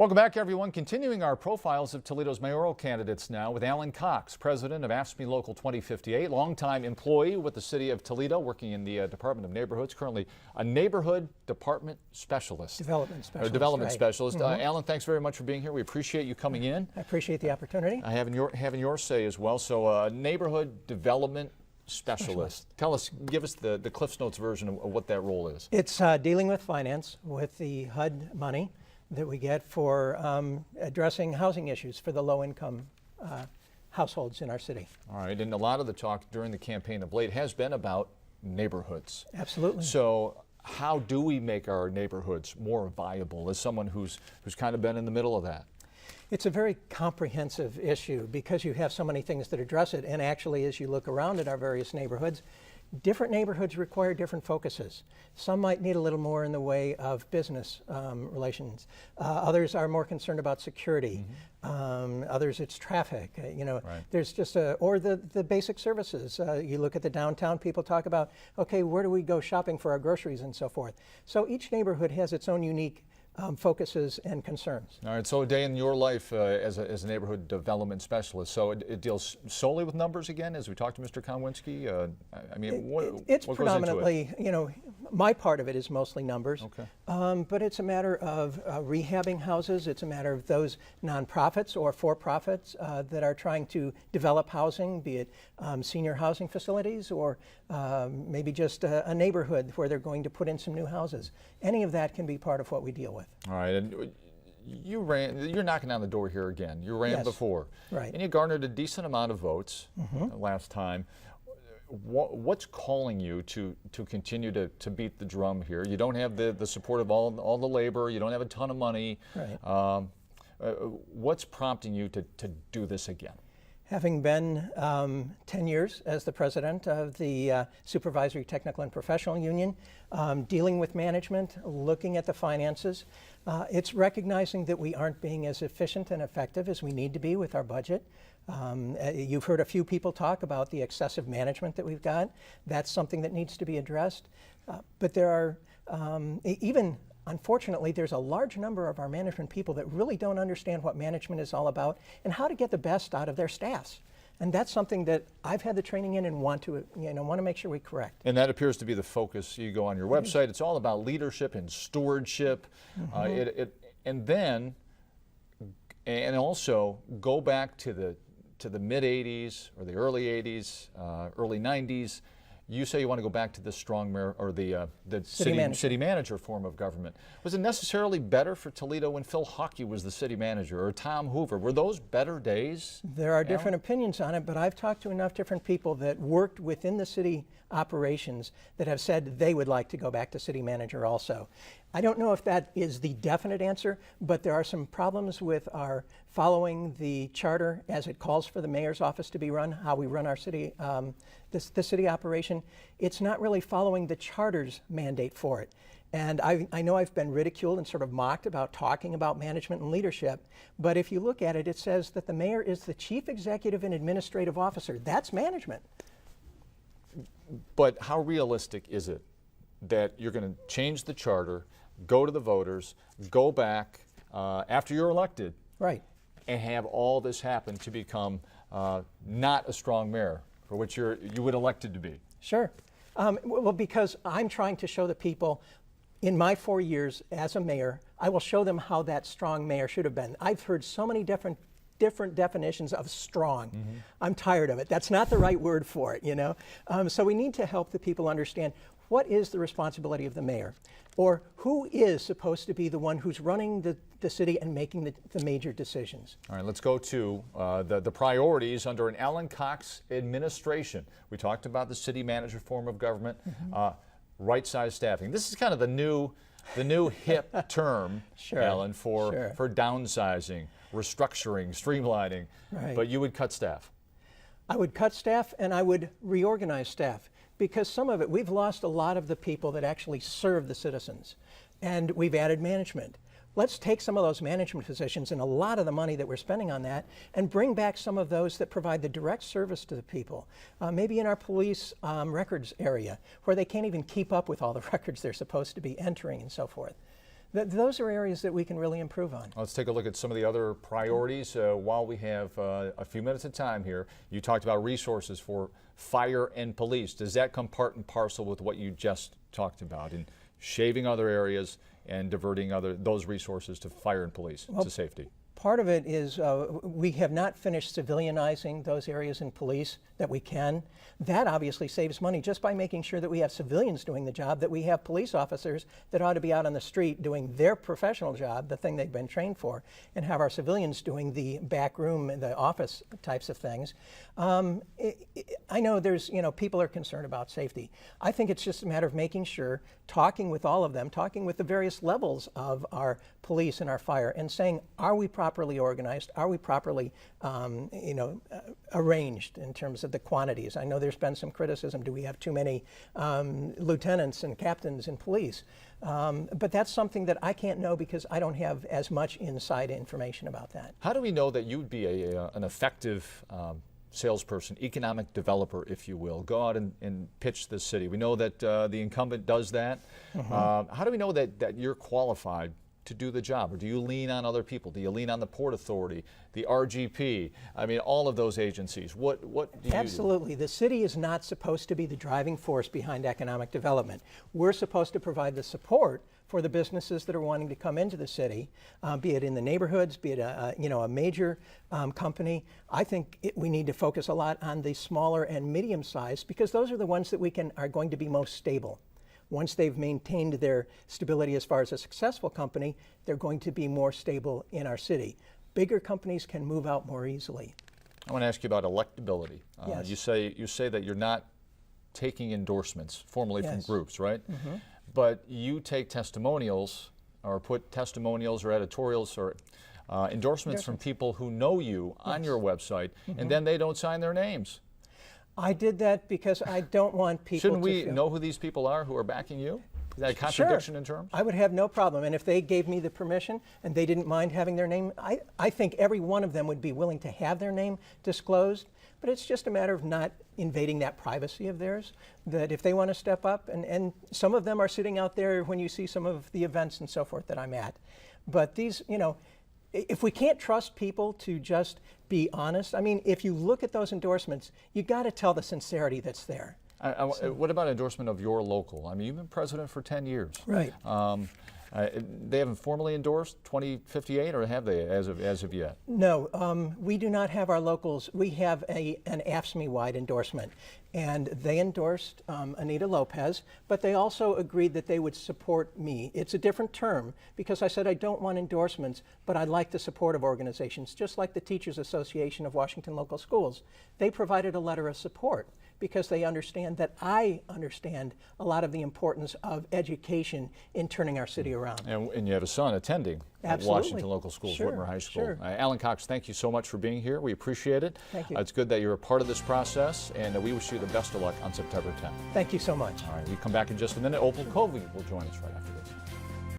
Welcome back, everyone. Continuing our profiles of Toledo's mayoral candidates now with Alan Cox, president of AFSCME Local 2058, longtime employee with the city of Toledo, working in the Department of Neighborhoods, currently a neighborhood department specialist. Development specialist. Development specialist. Alan, thanks very much for being here. We appreciate you coming in. I appreciate the opportunity. Having your say as well. So neighborhood development specialist. Tell us, give us the Cliff's Notes version of what that role is. It's dealing with finance with the HUD money that we get for addressing housing issues for the low-income households in our city. All right, and a lot of the talk during the campaign of late has been about neighborhoods. Absolutely. So how do we make our neighborhoods more viable as someone who's kind of been in the middle of that? It's a very comprehensive issue because you have so many things that address it, and actually as you look around at our various neighborhoods, different neighborhoods require different focuses. Some might need a little more in the way of business relations. Others are more concerned about security. Others it's traffic. Right. There's just or the basic services. You look at the downtown, people talk about, okay, where do we go shopping for our groceries and so forth. So each neighborhood has its own unique focuses and concerns. All right, so a day in your life as a neighborhood development specialist, so it deals solely with numbers again, as we talked to Mr. Konwinski? I mean, it's what predominantly, goes into it? My part of it is mostly numbers. Okay. But it's a matter of rehabbing houses. It's a matter of those nonprofits or for-profits that are trying to develop housing, be it senior housing facilities or maybe just a neighborhood where they're going to put in some new houses. Any of that can be part of what we deal with. All right, and you're knocking on the door here again. You ran before. Right. And you garnered a decent amount of votes last time. What's calling you to continue to beat the drum here? You don't have the support of all the labor. You don't have a ton of money. Right. What's prompting you to do this again? Having been 10 years as the president of the Supervisory Technical and Professional Union, dealing with management, looking at the finances, it's recognizing that we aren't being as efficient and effective as we need to be with our budget. You've heard a few people talk about the excessive management that we've got. That's something that needs to be addressed. But there are unfortunately, there's a large number of our management people that really don't understand what management is all about and how to get the best out of their staffs. And that's something that I've had the training in and want to make sure we correct. And that appears to be the focus. You go on your website, it's all about leadership and stewardship. And also go back to the mid 80s or the early 80s, early 90s. You say you want to go back to the strong mayor or the city manager form of government. Was it necessarily better for Toledo when Phil Hockey was the city manager or Tom Hoover? Were those better days? There are different opinions on it, but I've talked to enough different people that worked within the city operations that have said they would like to go back to city manager also. I don't know if that is the definite answer, but there are some problems with our following the charter as it calls for the mayor's office to be run, how we run our city, the city operation. It's not really following the charter's mandate for it. And I know I've been ridiculed and sort of mocked about talking about management and leadership, but if you look at it, it says that the mayor is the chief executive and administrative officer. That's management. But how realistic is it that you're going to change the charter, go to the voters, go back after you're elected, right, and have all this happen to become not a strong mayor for which you would elected to be? Sure. Well, because I'm trying to show the people in my 4 years as a mayor, I will show them how that strong mayor should have been. I've heard so many different definitions of strong. I'm tired of it. That's not the right word for it, So we need to help the people understand what is the responsibility of the mayor, or who is supposed to be the one who's running the city and making the major decisions. All right, let's go to the priorities under an Alan Cox administration. We talked about the city manager form of government, right-sized staffing. This is kind of the new hip term, Alan, for downsizing, restructuring, streamlining, but you would cut staff. I would cut staff and I would reorganize staff because some of it, we've lost a lot of the people that actually serve the citizens, and we've added management. Let's take some of those management positions and a lot of the money that we're spending on that and bring back some of those that provide the direct service to the people. Maybe in our police records area where they can't even keep up with all the records they're supposed to be entering and so forth. Those are areas that we can really improve on. Let's take a look at some of the other priorities while we have a few minutes of time here. You talked about resources for fire and police. Does that come part and parcel with what you just talked about in shaving other areas and diverting those resources to fire and police, to safety? Part of it is we have not finished civilianizing those areas in police that we can. That obviously saves money just by making sure that we have civilians doing the job, that we have police officers that ought to be out on the street doing their professional job, the thing they've been trained for, and have our civilians doing the back room, the office types of things. I know there's, people are concerned about safety. I think it's just a matter of making sure, talking with all of them, talking with the various levels of our police and our fire, and saying, are we properly organized? Are we properly, arranged in terms of the quantities? I know there's been some criticism. Do we have too many lieutenants and captains in police? But that's something that I can't know because I don't have as much inside information about that. How do we know that you'd be an effective salesperson, economic developer, if you will, go out and pitch this city? We know that the incumbent does that. How do we know that you're qualified to do the job? Or do you lean on other people? Do you lean on the Port Authority, the RGP? I mean, all of those agencies. What do you do? Absolutely. The city is not supposed to be the driving force behind economic development. We're supposed to provide the support for the businesses that are wanting to come into the city, be it in the neighborhoods, be it a major company. I think we need to focus a lot on the smaller and medium sized because those are the ones that are going to be most stable. Once they've maintained their stability as far as a successful company, they're going to be more stable in our city. Bigger companies can move out more easily. I want to ask you about electability. Yes. You say that you're not taking endorsements formally from Yes. groups, right? But you take testimonials or put testimonials or editorials or endorsements from people who know you on your website, and then they don't sign their names. I did that because I don't want people Shouldn't to we feel... know who these people are who are backing you? Is that a contradiction in terms? I would have no problem. And if they gave me the permission and they didn't mind having their name, I think every one of them would be willing to have their name disclosed. But it's just a matter of not invading that privacy of theirs, that if they want to step up, and some of them are sitting out there when you see some of the events and so forth that I'm at. But these, if we can't trust people to just be honest, I mean, if you look at those endorsements, you got to tell the sincerity that's there. What about endorsement of your local? I mean, you've been president for 10 years. Right. They haven't formally endorsed 2058, or have they as of yet? No, we do not have our locals. We have an AFSCME-wide endorsement, and they endorsed Anita Lopez, but they also agreed that they would support me. It's a different term because I said I don't want endorsements, but I like the support of organizations, just like the Teachers Association of Washington Local Schools. They provided a letter of support because they understand that I understand a lot of the importance of education in turning our city around. And you have a son attending at Washington Local Schools, Sure, Whitmer High School. sure. Alan Cox, thank you so much for being here. We appreciate it. Thank you. It's good that you're a part of this process, and we wish you the best of luck on September 10th. Thank you so much. All right, we come back in just a minute. Opal Covey will join us right after this.